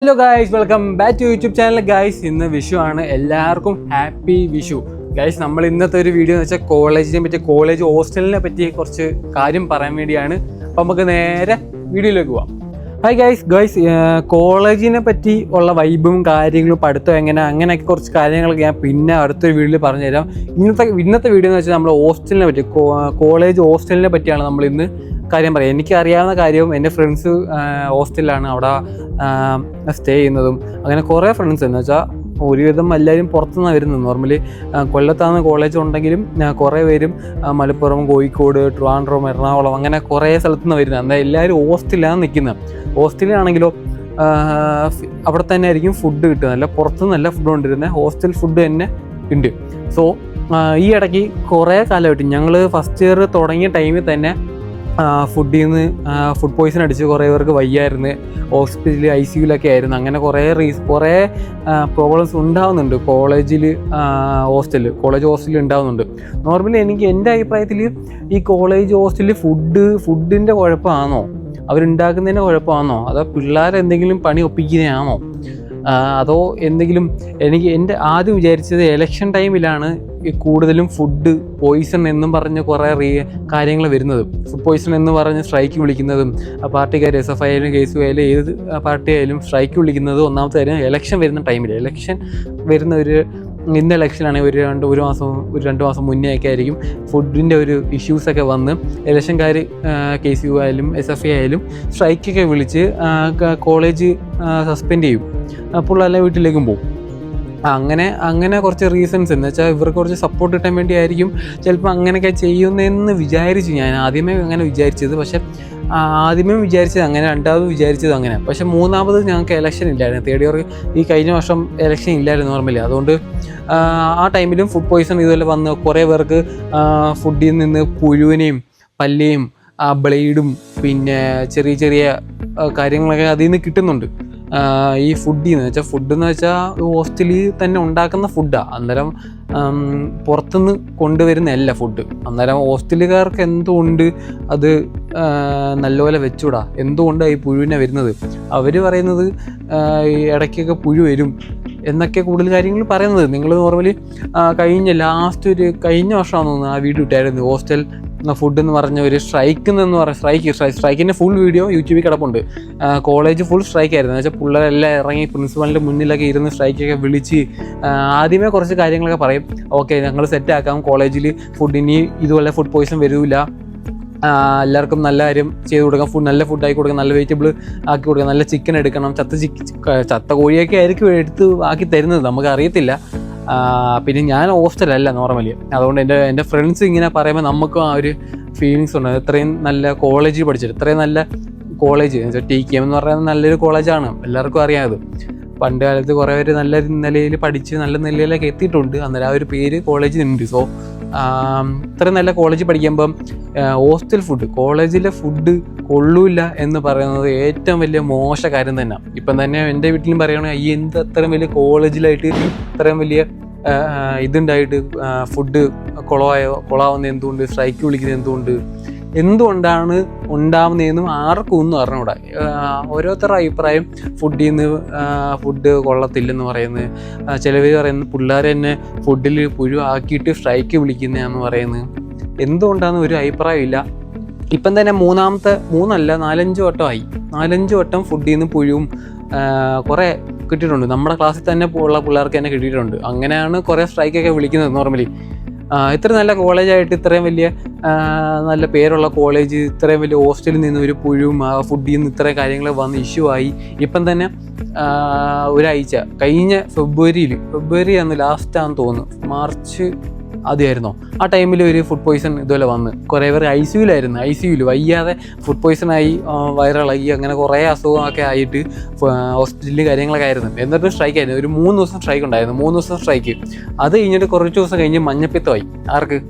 Hello guys, welcome back to YouTube channel. Guys, ഇന്ന് വിഷു ആണ്. എല്ലാവർക്കും ഹാപ്പി വിഷു. ഗൈസ്, നമ്മൾ ഇന്നത്തെ ഒരു വീഡിയോ എന്ന് വെച്ചാൽ കോളേജിനെ പറ്റി, കോളേജ് ഹോസ്റ്റലിനെ പറ്റി കുറച്ച് കാര്യം പറയാൻ വേണ്ടിയാണ്. അപ്പം നമുക്ക് നേരെ വീഡിയോയിലേക്ക് പോവാം. ഹായ് ഗൈസ്, കോളേജിനെ പറ്റി ഉള്ള വൈബും കാര്യങ്ങളും പഠിത്തം അങ്ങനെയൊക്കെ കുറച്ച് കാര്യങ്ങളൊക്കെ ഞാൻ പിന്നെ അടുത്തൊരു വീഡിയോയിൽ പറഞ്ഞുതരാം. ഇന്നത്തെ വീഡിയോ എന്ന് വെച്ചാൽ നമ്മൾ ഹോസ്റ്റലിനെ പറ്റി, കോളേജ് ഹോസ്റ്റലിനെ പറ്റിയാണ് നമ്മൾ ഇന്ന് കാര്യം പറയാം. എനിക്ക് അറിയാവുന്ന കാര്യവും എൻ്റെ ഫ്രണ്ട്സ് ഹോസ്റ്റലിലാണ് അവിടെ സ്റ്റേ ചെയ്യുന്നതും. അങ്ങനെ കുറേ ഫ്രണ്ട്സ് എന്ന് വെച്ചാൽ ഒരുവിധം എല്ലാവരും പുറത്തുനിന്നാണ് വരുന്നത്. നോർമലി കൊല്ലത്താണ് കോളേജ് ഉണ്ടെങ്കിലും കുറേ പേരും മലപ്പുറം, കോഴിക്കോട്, ട്രിവാൻഡ്രം, എറണാകുളം അങ്ങനെ കുറേ സ്ഥലത്തു നിന്ന് വരുന്നത്. എന്നാൽ എല്ലാവരും ഹോസ്റ്റലിലാണ് നിൽക്കുന്നത്. ഹോസ്റ്റലിലാണെങ്കിലോ അവിടെ തന്നെ ആയിരിക്കും ഫുഡ് കിട്ടുന്നത്. അല്ല പുറത്തുനിന്നല്ല ഫുഡ് കൊണ്ടിരുന്നത്, ഹോസ്റ്റൽ ഫുഡ് തന്നെ ഉണ്ട്. സോ ഈ ഇടയ്ക്ക് കുറേ കാലമായിട്ട് ഞങ്ങൾ ഫസ്റ്റ് ഇയർ തുടങ്ങിയ ടൈമിൽ തന്നെ ഫുഡ് പോയ്സൺ അടിച്ച് കുറേ പേർക്ക് വയ്യായിരുന്നു. ഹോസ്പിറ്റലിൽ ICUലൊക്കെ ആയിരുന്നു. അങ്ങനെ കുറേ പ്രോബ്ലംസ് ഉണ്ടാകുന്നുണ്ട് കോളേജ് ഹോസ്റ്റലിൽ ഉണ്ടാകുന്നുണ്ട്. നോർമലി എനിക്ക് എൻ്റെ അഭിപ്രായത്തിൽ ഈ കോളേജ് ഹോസ്റ്റലിൽ ഫുഡിൻ്റെ കുഴപ്പമാണോ, അവരുണ്ടാക്കുന്നതിൻ്റെ കുഴപ്പമാണോ, അതോ പിള്ളേരെന്തെങ്കിലും പണി ഒപ്പിക്കുന്നതാണോ, അതോ എന്തെങ്കിലും. എൻ്റെ ആദ്യം വിചാരിച്ചത് ഇലക്ഷൻ ടൈമിലാണ് കൂടുതലും ഫുഡ് പോയ്സൺ എന്നും പറഞ്ഞ് കുറേ കാര്യങ്ങൾ വരുന്നത്. ഫുഡ് പോയ്സൺ എന്ന് പറഞ്ഞ് സ്ട്രൈക്ക് വിളിക്കുന്നതും പാർട്ടിക്കാർ SFI ആയാലും KSU ആയാലും ഏത് പാർട്ടി ആയാലും സ്ട്രൈക്ക് വിളിക്കുന്നത് ഒന്നാമത്തെ കാര്യം ഇലക്ഷൻ വരുന്ന ടൈമിൽ. ഇലക്ഷൻ വരുന്ന ഇന്ന് ഇലക്ഷനാണെങ്കിൽ ഒരു രണ്ട് മാസം മുന്നേ ഒക്കെ ആയിരിക്കും ഫുഡിൻ്റെ ഒരു ഇഷ്യൂസൊക്കെ വന്ന് ഇലക്ഷൻകാർ KSU ആയാലും SFI ആയാലും സ്ട്രൈക്കൊക്കെ വിളിച്ച് കോളേജ് സസ്പെൻഡ് ചെയ്യും. അപ്പോൾ എല്ലാ വീട്ടിലേക്കും പോകും. അങ്ങനെ കുറച്ച് റീസൺസ് എന്ന് വെച്ചാൽ ഇവർക്ക് കുറച്ച് സപ്പോർട്ട് കിട്ടാൻ വേണ്ടിയായിരിക്കും ചിലപ്പോൾ അങ്ങനെയൊക്കെ ചെയ്യുന്നതെന്ന് വിചാരിച്ചു. ഞാൻ ആദ്യമേ അങ്ങനെ വിചാരിച്ചത്. പക്ഷെ ആദ്യമേ വിചാരിച്ചത് അങ്ങനെ, രണ്ടാമത് വിചാരിച്ചത് അങ്ങനെ. പക്ഷെ മൂന്നാമത് ഞങ്ങൾക്ക് ഇലക്ഷൻ ഇല്ലായിരുന്നു. തേർഡ് ഇയർ ഈ കഴിഞ്ഞ വർഷം ഇലക്ഷൻ ഇല്ലായിരുന്നു നോർമലി. അതുകൊണ്ട് ആ ടൈമിലും ഫുഡ് പോയ്സൺ ഇതുപോലെ വന്ന് കുറേ പേർക്ക് ഫുഡിൽ നിന്ന് പുഴുവിനെയും പല്ലിയും ബ്ലേഡും പിന്നെ ചെറിയ കാര്യങ്ങളൊക്കെ അതിൽ നിന്ന് കിട്ടുന്നുണ്ട്. ഈ ഫുഡെന്ന് വെച്ചാൽ ഹോസ്റ്റലിൽ തന്നെ ഉണ്ടാക്കുന്ന ഫുഡാണ്. അന്നേരം പുറത്തുനിന്ന് കൊണ്ടുവരുന്നതല്ല ഫുഡ്. അന്നേരം ഹോസ്റ്റലുകാർക്ക് എന്തുകൊണ്ട് അത് നല്ലപോലെ വെച്ചുകൂടാ, എന്തുകൊണ്ടാണ് ഈ പുഴുവിനെ വരുന്നത്? അവർ പറയുന്നത് ഇടയ്ക്കൊക്കെ പുഴു വരും എന്നൊക്കെ കൂടുതൽ കാര്യങ്ങൾ പറയുന്നത്. നിങ്ങൾ നോർമലി കഴിഞ്ഞ വർഷമാണെന്ന് തോന്നുന്നു ആ വീഡിയോ ഇട്ടായിരുന്നു. ഹോസ്റ്റൽ ഫുഡ് എന്ന് പറഞ്ഞ ഒരു സ്ട്രൈക്കിൻ്റെ ഫുൾ വീഡിയോ യൂട്യൂബിൽ കിടപ്പുണ്ട്. കോളേജ് ഫുൾ സ്ട്രൈക്കായിരുന്നു. എന്ന് വെച്ചാൽ പിള്ളേരെല്ലാം ഇറങ്ങി പ്രിൻസിപ്പലിൻ്റെ മുന്നിലൊക്കെ ഇരുന്ന് സ്ട്രൈക്കൊക്കെ വിളിച്ച് ആദ്യമേ കുറച്ച് കാര്യങ്ങളൊക്കെ പറയും. ഓക്കെ, ഞങ്ങൾ സെറ്റാക്കാം, കോളേജിൽ ഫുഡിന് ഇതുപോലെ ഫുഡ് പോയ്സൺ വരില്ല, എല്ലാവർക്കും നല്ല കാര്യം ചെയ്ത് കൊടുക്കാം, നല്ല ഫുഡ് ആക്കി കൊടുക്കാം, നല്ല വെജിറ്റബിൾ ആക്കി കൊടുക്കാം, നല്ല ചിക്കൻ എടുക്കണം, ചത്ത കോഴിയൊക്കെ ആയിരിക്കും എടുത്ത് ആക്കി തരുന്നത്, നമുക്ക് അറിയത്തില്ല. പിന്നെ ഞാൻ ഹോസ്റ്റലല്ല നോർമലി. അതുകൊണ്ട് എൻ്റെ ഫ്രണ്ട്സ് ഇങ്ങനെ പറയുമ്പോൾ നമുക്കും ആ ഒരു ഫീലിങ്സ് ഉണ്ട്. ഇത്രയും നല്ല കോളേജിൽ പഠിച്ചിട്ട്, ഇത്രയും നല്ല കോളേജ് TKM എന്ന് പറയുന്നത് നല്ലൊരു കോളേജാണ്, എല്ലാവർക്കും അറിയാം. പണ്ട് കാലത്ത് കുറേ പേര് നല്ല നിലയിൽ പഠിച്ച് നല്ല നിലയിലൊക്കെ എത്തിയിട്ടുണ്ട്. അന്നേരം ആ ഒരു പേര് കോളേജിനുണ്ട്. സോ ഇത്രയും നല്ല കോളേജിൽ പഠിക്കുമ്പം കോളേജിലെ ഫുഡ് കൊള്ളൂല്ല എന്ന് പറയുന്നത് ഏറ്റവും വലിയ മോശ കാര്യം തന്നെ. ഇപ്പം തന്നെ എൻ്റെ വീട്ടിലും പറയുകയാണെങ്കിൽ അത്രയും വലിയ കോളേജിലായിട്ട് ഇത്രയും വലിയ ഇതുണ്ടായിട്ട് ഫുഡ് കൊളാവുന്നത് എന്തുകൊണ്ട്, സ്ട്രൈക്ക് വിളിക്കുന്നത് എന്തുകൊണ്ടാണ് ഉണ്ടാവുന്നതെന്നും ആർക്കും ഒന്നും അറിഞ്ഞൂടാ. ഓരോരുത്തരുടെ അഭിപ്രായം ഫുഡ് കൊള്ളത്തില്ലെന്ന് പറയുന്നത്. ചിലവർ പറയുന്നത് പിള്ളേർ തന്നെ ഫുഡിൽ പുഴു ആക്കിയിട്ട് സ്ട്രൈക്ക് വിളിക്കുന്നതാണെന്ന് പറയുന്നത്. എന്തുകൊണ്ടാണെന്ന് ഒരു അഭിപ്രായം ഇല്ല. ഇപ്പം തന്നെ നാലഞ്ച് വട്ടം ഫുഡിൽ നിന്ന് പുഴുവും കുറേ കിട്ടിയിട്ടുണ്ട്. നമ്മുടെ ക്ലാസ്സിൽ തന്നെ ഉള്ള പിള്ളേർക്ക് തന്നെ കിട്ടിയിട്ടുണ്ട്. അങ്ങനെയാണ് കുറേ സ്ട്രൈക്കൊക്കെ വിളിക്കുന്നത് നോർമലി. ഇത്ര നല്ല കോളേജായിട്ട്, ഇത്രയും വലിയ നല്ല പേരുള്ള കോളേജ്, ഇത്രയും വലിയ ഹോസ്റ്റലിൽ നിന്ന് ഒരു പുഴുവും ഫുഡിൽ നിന്ന് ഇത്രയും കാര്യങ്ങൾ വന്ന് ഇഷ്യൂ ആയി. ഇപ്പം തന്നെ ഒരാഴ്ച കഴിഞ്ഞ ഫെബ്രുവരി ആണെന്ന് ലാസ്റ്റാണെന്ന് തോന്നുന്നു, മാർച്ച് ആദ്യമായിരുന്നോ, ആ ടൈമിൽ ഒരു ഫുഡ് പോയ്സൺ ഇതുപോലെ വന്ന് കുറേ പേർ ICUയിൽ വയ്യാതെ ഫുഡ് പോയ്സൺ ആയി, വൈറലായി, അങ്ങനെ കുറേ അസുഖമൊക്കെ ആയിട്ട് ഹോസ്പിറ്റലിൽ കാര്യങ്ങളൊക്കെ ആയിരുന്നു. എന്നിട്ട് സ്ട്രൈക്ക് ആയിരുന്നു. ഒരു 3 ദിവസം സ്ട്രൈക്ക് ഉണ്ടായിരുന്നു. 3 ദിവസം സ്ട്രൈക്ക്. അത് കഴിഞ്ഞിട്ട് കുറച്ച് ദിവസം കഴിഞ്ഞ് മഞ്ഞപ്പിത്തമായി.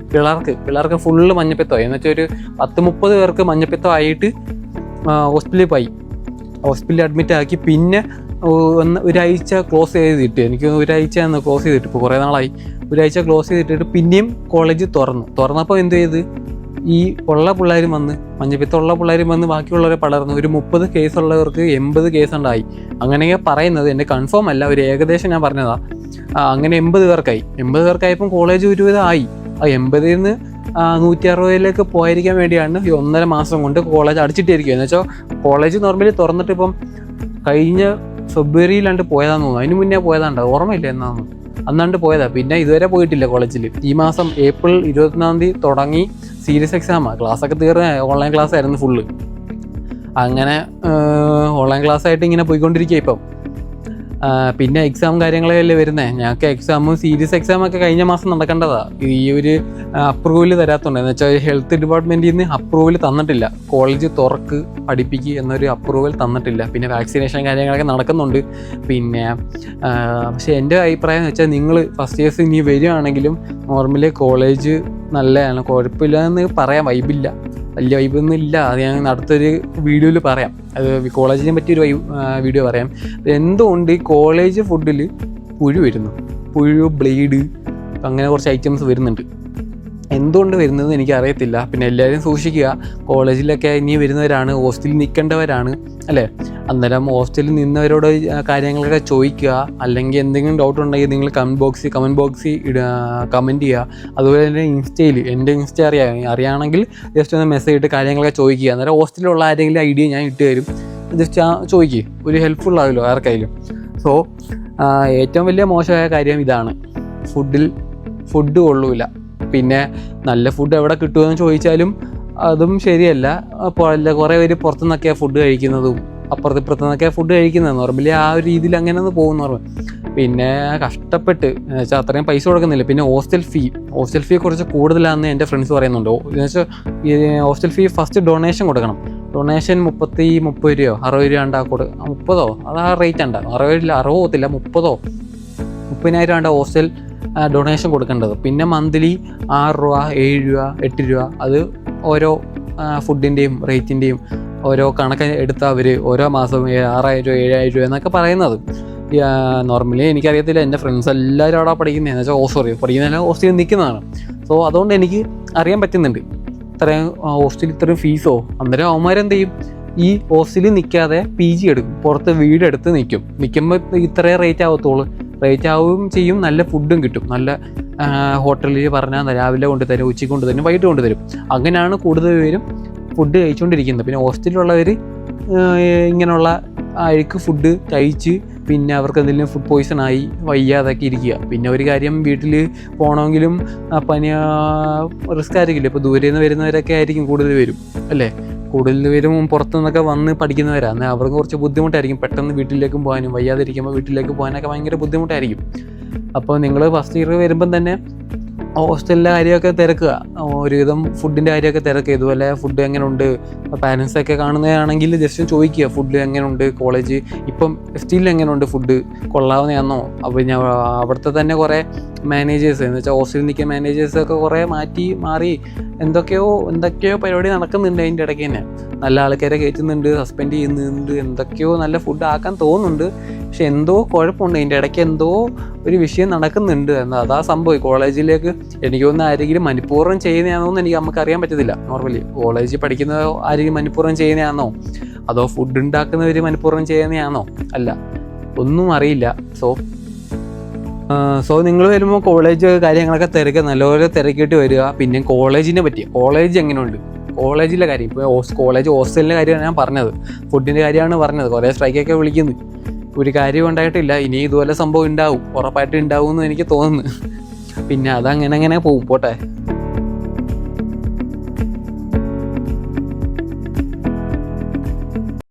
പിള്ളേർക്ക് ഫുള്ള് മഞ്ഞപ്പിത്തമായി. എന്നുവെച്ചാൽ ഒരു 10-30 പേർക്ക് മഞ്ഞപ്പിത്തമായിട്ട് ഹോസ്പിറ്റലിൽ അഡ്മിറ്റ് ആക്കി. പിന്നെ ഒരാഴ്ച ക്ലോസ് ചെയ്തിട്ട്, എനിക്ക് ഒരാഴ്ച ക്ലോസ് ചെയ്തിട്ട്, ഇപ്പോൾ കുറേ നാളായി, ഒരാഴ്ച ക്ലോസ് ചെയ്തിട്ട് പിന്നെയും കോളേജ് തുറന്നപ്പോൾ എന്ത് ചെയ്ത്, ഈ ഉള്ള പിള്ളേരും വന്ന് മഞ്ഞപ്പിത്തമുള്ള പിള്ളേരും വന്ന് ബാക്കിയുള്ളവരെ പടർന്നു. ഒരു 30 കേസുള്ളവർക്ക് 80 കേസ് ഉണ്ടായി. അങ്ങനെയൊക്കെ പറയുന്നത്, എൻ്റെ കൺഫേം അല്ല, ഒരു ഏകദേശം ഞാൻ പറഞ്ഞതാ. അങ്ങനെ 80 പേർക്കായി. 80 പേർക്കായപ്പം കോളേജ് ഒരുവിധം ആയി. ആ 80-ൽ നിന്ന് 160-ലേക്ക് പോയിരിക്കാൻ വേണ്ടിയാണ് ഈ 1.5 മാസം കൊണ്ട് കോളേജ് അടച്ചിട്ടിരിക്കുക. എന്ന് വെച്ചാൽ കോളേജ് നോർമലി തുറന്നിട്ട് ഇപ്പം കഴിഞ്ഞ ഫെബ്രുവരിയിലാണ്ട് പോയതാന്ന് തോന്നുന്നു. അതിന് മുന്നേ പോയതാണ്ട്, ഓർമ്മയില്ല എന്നാന്ന്, അന്നാണ്ട് പോയതാ. പിന്നെ ഇതുവരെ പോയിട്ടില്ല കോളേജിൽ. ഈ മാസം ഏപ്രിൽ 21-ാം തീയതി തുടങ്ങി സീരിയസ് എക്സാമാണ്. ക്ലാസ്സൊക്കെ തീർന്ന് ഓൺലൈൻ ക്ലാസ് ആയിരുന്നു ഫുള്ള്. അങ്ങനെ ഓൺലൈൻ ക്ലാസ് ആയിട്ട് ഇങ്ങനെ പോയിക്കൊണ്ടിരിക്കുക ഇപ്പം. പിന്നെ എക്സാം കാര്യങ്ങളല്ലേ വരുന്നത്. ഞങ്ങൾക്ക് എക്സാമും സീരിയസ് എക്സാമൊക്കെ കഴിഞ്ഞ മാസം നടക്കേണ്ടതാ. ഈ ഒരു അപ്രൂവൽ തരാത്തുണ്ട്. എന്ന് വെച്ചാൽ ഹെൽത്ത് ഡിപ്പാർട്ട്മെൻറ്റിൽ നിന്ന് അപ്രൂവൽ തന്നിട്ടില്ല. കോളേജ് തുറക്ക് പഠിപ്പിക്കുക എന്നൊരു അപ്രൂവൽ തന്നിട്ടില്ല. പിന്നെ വാക്സിനേഷൻ കാര്യങ്ങളൊക്കെ നടക്കുന്നുണ്ട്. പിന്നെ പക്ഷേ എൻ്റെ അഭിപ്രായം എന്ന് വെച്ചാൽ നിങ്ങൾ ഫസ്റ്റ് ഇയേഴ്സ് ഇനി വരികയാണെങ്കിലും നോർമലി കോളേജ് നല്ലതാണ്, കുഴപ്പമില്ല എന്ന് പറയാം. വൈബില്ല, വലിയ വൈബൊന്നും ഇല്ല. അത് ഞാൻ അടുത്തൊരു വീഡിയോയിൽ പറയാം. അത് കോളേജിനെ പറ്റിയൊരു വീഡിയോ പറയാം. എന്തുകൊണ്ട് ഈ കോളേജ് ഫുഡിൽ പുഴു വരുന്നു, പുഴു, ബ്ലേഡ്, അങ്ങനെ കുറച്ച് ഐറ്റംസ് വരുന്നുണ്ട്. എന്തുകൊണ്ട് വരുന്നത് എനിക്കറിയത്തില്ല. പിന്നെ എല്ലാവരും സൂക്ഷിക്കുക. കോളേജിലൊക്കെ ഇനി വരുന്നവരാണ്, ഹോസ്റ്റലിൽ നിൽക്കേണ്ടവരാണ് അല്ലേ. അന്നേരം ഹോസ്റ്റലിൽ നിന്നവരോട് കാര്യങ്ങളൊക്കെ ചോദിക്കുക. അല്ലെങ്കിൽ എന്തെങ്കിലും ഡൗട്ട് ഉണ്ടെങ്കിൽ നിങ്ങൾ കമൻറ്റ് ബോക്സിൽ കമൻറ്റ് ചെയ്യുക. അതുപോലെ തന്നെ ഇൻസ്റ്റയിൽ, എൻ്റെ ഇൻസ്റ്റ അറിയാണെങ്കിൽ ജസ്റ്റ് ഒന്ന് മെസ്സേജ് ഇട്ട് കാര്യങ്ങളൊക്കെ ചോദിക്കുക. അന്നേരം ഹോസ്റ്റലിലുള്ള ആരെങ്കിലും ഐഡിയ ഞാൻ ഇട്ട് തരും. ജസ്റ്റ് ചോദിക്കുക, ഒരു ഹെൽപ്ഫുൾ ആകുമല്ലോ ആർക്കായാലും. സോ ഏറ്റവും വലിയ മോശമായ കാര്യം ഇതാണ്, ഫുഡ് കൊള്ളൂല. പിന്നെ നല്ല ഫുഡ് എവിടെ കിട്ടുമെന്ന് ചോദിച്ചാലും അതും ശരിയല്ല. അപ്പോൾ കുറേ പേര് പുറത്തുനിന്നൊക്കെയാണ് ഫുഡ് കഴിക്കുന്നതും അപ്പുറത്തിപ്പുറത്തുനിന്നൊക്കെയാണ് ഫുഡ് കഴിക്കുന്നത്. നോർമലി ആ ഒരു രീതിയിൽ അങ്ങനെ ഒന്ന് പോകും നോർമൽ. പിന്നെ കഷ്ടപ്പെട്ട് എന്ന് വെച്ചാൽ അത്രയും പൈസ കൊടുക്കുന്നില്ല. പിന്നെ ഹോസ്റ്റൽ ഫീ കുറച്ച് കൂടുതലാണെന്ന് എൻ്റെ ഫ്രണ്ട്സ് പറയുന്നുണ്ട്. എന്ന് വെച്ചാൽ ഈ ഹോസ്റ്റൽ ഫീ ഫസ്റ്റ് ഡൊണേഷൻ കൊടുക്കണം. ഡൊണേഷൻ 30 രൂപയോ 60 രൂപ ഉണ്ടാ 30 അത് ആ റേറ്റ് ഉണ്ടാ 60 പോകത്തില്ല 30,000 ഉണ്ട് ഹോസ്റ്റൽ ഡൊണേഷൻ കൊടുക്കേണ്ടത്. പിന്നെ മന്ത്ലി 6 രൂപ 7 രൂപ 8 രൂപ അത് ഓരോ ഫുഡിൻ്റെയും റേറ്റിൻ്റെയും ഓരോ കണക്ക് എടുത്ത് അവർ ഓരോ മാസം 6,000 രൂപ 7,000 രൂപ എന്നൊക്കെ പറയുന്നത്. നോർമലി എനിക്കറിയത്തില്ല, എൻ്റെ ഫ്രണ്ട്സ് എല്ലാവരും അവിടെ പഠിക്കുന്നതെന്ന് വെച്ചാൽ പഠിക്കുന്നതെല്ലാം ഹോസ്റ്റലിൽ നിൽക്കുന്നതാണ്. സോ അതുകൊണ്ട് എനിക്ക് അറിയാൻ പറ്റുന്നുണ്ട് ഇത്രയും ഹോസ്റ്റലിൽ ഇത്രയും ഫീസോ. അന്നേരം അവന്മാരെന്ത് ചെയ്യും, ഈ ഹോസ്റ്റലിൽ നിൽക്കാതെ PG എടുക്കും, പുറത്ത് വീടെടുത്ത് നിൽക്കുമ്പോൾ ഇത്രയേ റേറ്റ് ആവത്തുള്ളൂ. റേറ്റ് ആവുകയും ചെയ്യും, നല്ല ഫുഡും കിട്ടും. നല്ല ഹോട്ടലിൽ പറഞ്ഞാൽ രാവിലെ കൊണ്ടുതരും, ഉച്ചയ്ക്ക് കൊണ്ടുതരും, വൈകിട്ട് കൊണ്ടുതരും. അങ്ങനെയാണ് കൂടുതൽ പേരും ഫുഡ് കഴിച്ചുകൊണ്ടിരിക്കുന്നത്. പിന്നെ ഹോസ്റ്റലിലുള്ളവർ ഇങ്ങനെയുള്ള അഴുക്ക് ഫുഡ് കഴിച്ച് പിന്നെ അവർക്ക് എന്തെങ്കിലും ഫുഡ് പോയ്സൺ ആയി വയ്യാതൊക്കെ ഇരിക്കുക. പിന്നെ ഒരു കാര്യം, വീട്ടിൽ പോകണമെങ്കിലും പനി റിസ്ക് ആയിരിക്കില്ല. ഇപ്പോൾ ദൂരെ നിന്ന് വരുന്നവരൊക്കെ ആയിരിക്കും കൂടുതൽ വരും അല്ലേ. കൂടുതൽ പേരും പുറത്തു നിന്നൊക്കെ വന്ന് പഠിക്കുന്നവരാണ്. അവർക്ക് കുറച്ച് ബുദ്ധിമുട്ടായിരിക്കും പെട്ടെന്ന് വീട്ടിലേക്കും പോകാനും. വയ്യാതിരിക്കുമ്പോൾ വീട്ടിലേക്ക് പോകാനൊക്കെ ഭയങ്കര ബുദ്ധിമുട്ടായിരിക്കും. അപ്പോൾ നിങ്ങൾ ഫസ്റ്റ് ഇയർ വരുമ്പം തന്നെ ഹോസ്റ്റലിലെ കാര്യമൊക്കെ തിരക്കുക, ഒരുവിധം ഫുഡിൻ്റെ കാര്യമൊക്കെ തിരക്കുക. ഇതുപോലെ ഫുഡ് എങ്ങനെയുണ്ട്, പാരൻസൊക്കെ കാണുന്നതാണെങ്കിൽ ജസ്റ്റ് ചോദിക്കുക ഫുഡ് എങ്ങനെയുണ്ട്, കോളേജ് ഇപ്പം സ്റ്റിൽ എങ്ങനെയുണ്ട്, ഫുഡ് കൊള്ളാവുന്നതാണോ. അപ്പോൾ ഞാൻ അവിടുത്തെ തന്നെ കുറേ മാനേജേഴ്സ് എന്ന് വെച്ചാൽ ഹോസ്റ്റലിൽ നിൽക്കുന്ന മാനേജേഴ്സൊക്കെ കുറേ മാറി എന്തൊക്കെയോ പരിപാടി നടക്കുന്നുണ്ട്. അതിൻ്റെ ഇടയ്ക്ക് തന്നെ നല്ല ആൾക്കാരെ കയറ്റുന്നുണ്ട്, സസ്പെൻഡ് ചെയ്യുന്നുണ്ട്, എന്തൊക്കെയോ നല്ല ഫുഡ് ആക്കാൻ തോന്നുന്നുണ്ട്. പക്ഷെ എന്തോ കുഴപ്പമുണ്ട്, അതിൻ്റെ ഇടയ്ക്ക് എന്തോ ഒരു വിഷയം നടക്കുന്നുണ്ട്. അതാ സംഭവം. കോളേജിലേക്ക് എനിക്ക് തോന്നുന്ന ആരെങ്കിലും മനഃപൂർവ്വം ചെയ്യുന്നതാണോന്ന് നമുക്ക് അറിയാൻ പറ്റത്തില്ല. നോർമലി കോളേജിൽ പഠിക്കുന്ന ആരെങ്കിലും മനഃപൂർവ്വം ചെയ്യുന്നതാണോ അതോ ഫുഡ് ഉണ്ടാക്കുന്നവർ മനഃപൂർവ്വം ചെയ്യുന്നതാണോ അല്ല, ഒന്നും അറിയില്ല. സോ നിങ്ങൾ വരുമ്പോൾ കോളേജ് കാര്യങ്ങളൊക്കെ തിരക്കുക, നല്ലപോലെ തിരക്കിയിട്ട് വരിക. പിന്നെ കോളേജിനെ പറ്റി, കോളേജ് എങ്ങനെയുണ്ട്, കോളേജിലെ കാര്യം. ഇപ്പോൾ കോളേജ് ഹോസ്റ്റലിൻ്റെ കാര്യമാണ് ഞാൻ പറഞ്ഞത്, ഫുഡിൻ്റെ കാര്യമാണ് പറഞ്ഞത്. കുറേ സ്ട്രൈക്കൊക്കെ വിളിക്കുന്നു, ഒരു കാര്യം ഉണ്ടായിട്ടില്ല. ഇനി ഇതുപോലെ സംഭവം ഉണ്ടാവും, ഉറപ്പായിട്ടും ഉണ്ടാവും എന്ന് എനിക്ക് തോന്നുന്നു. പിന്നെ അതങ്ങനെ പോകും. പോട്ടെ.